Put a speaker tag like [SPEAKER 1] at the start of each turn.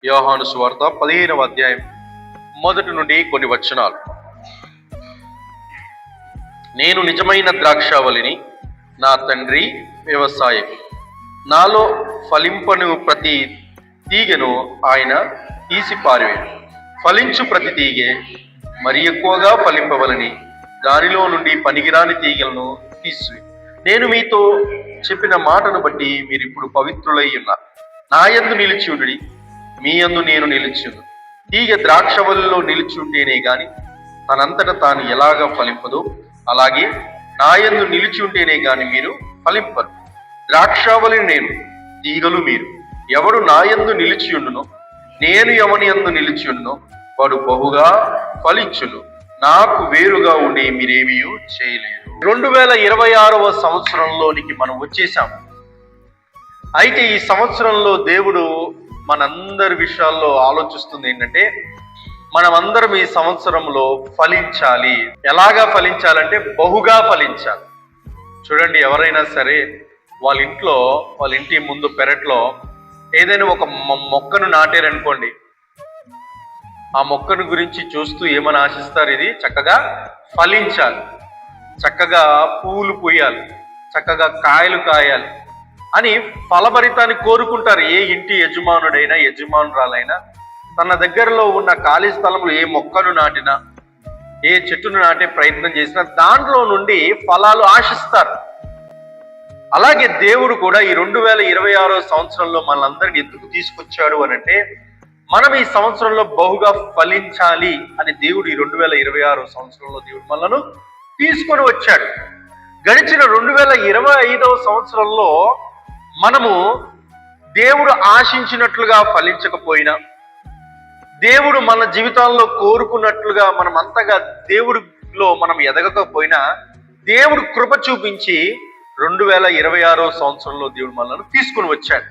[SPEAKER 1] యోహాను సువార్త 15వ అధ్యాయం మొదటి నుండి కొన్ని వచనాలు. నేను నిజమైన ద్రాక్షావళిని, నా తండ్రి వ్యవసాయకుడు. నాలో ఫలింపను ప్రతి తీగెను ఆయన తీసి పారివేయు. ఫలించు ప్రతి తీగె మరి ఎక్కువగా ఫలింపవలని దానిలో నుండి పనికిరాని తీగలను తీసి, నేను మీతో చెప్పిన మాటను బట్టి మీరు ఇప్పుడు పవిత్రులై ఉన్నారు. నా యందు నిలిచి ఉండుడి, మీ యందు నేను నిలిచియుండు. తీగ ద్రాక్షవల్లిలో నిలిచి ఉంటేనే గాని తనంతట తాను ఎలాగా ఫలింపదో, అలాగే నా యందు నిలిచి ఉంటేనే గాని మీరు ఫలింపరు. ద్రాక్షావళిని నేను, తీగలు మీరు. ఎవడు నా యందు నిలిచి ఉండునో, నేను ఎవని యందు నిలిచి ఉండునో వాడు బహుగా ఫలించును. నాకు వేరుగా ఉండి మీరేమీ చేయలేరు. 2026వ సంవత్సరంలోనికి మనం వచ్చేసాము. అయితే ఈ సంవత్సరంలో దేవుడు మనందరి విషయాల్లో ఆలోచిస్తుంది ఏంటంటే, మనమందరం ఈ సంవత్సరంలో ఫలించాలి. ఎలాగా ఫలించాలంటే బహుగా ఫలించాలి. చూడండి, ఎవరైనా సరే వాళ్ళ ఇంటి ముందు పెరట్లో ఏదైనా ఒక మొక్కను నాటారనుకోండి, ఆ మొక్కను గురించి చూస్తూ ఏమని ఆశిస్తారు? ఇది చక్కగా ఫలించాలి, చక్కగా పువ్వులు పూయాలి, చక్కగా కాయలు కాయాలి అని ఫలభరితాన్ని కోరుకుంటారు. ఏ ఇంటి యజమానుడైనా యజమానురాలైనా తన దగ్గరలో ఉన్న ఖాళీ స్థలంలో ఏ మొక్కను నాటినా, ఏ చెట్టును నాటే ప్రయత్నం చేసినా దాంట్లో నుండి ఫలాలు ఆశిస్తారు. అలాగే దేవుడు కూడా ఈ 2026వ సంవత్సరంలో మనందరినీ ఎందుకు తీసుకొచ్చాడు అని అంటే, మనం ఈ సంవత్సరంలో బహుగా ఫలించాలి అని దేవుడు ఈ 2026వ సంవత్సరంలో దేవుడు మనలను తీసుకొని వచ్చాడు. గడిచిన 2025వ సంవత్సరంలో మనము దేవుడు ఆశించినట్లుగా ఫలించకపోయినా, దేవుడు మన జీవితాల్లో కోరుకున్నట్లుగా మనం అంతగా దేవుడిలో మనం ఎదగకపోయినా, దేవుడు కృప చూపించి 2026వ సంవత్సరంలో దేవుడు మనల్ని తీసుకుని వచ్చాడు.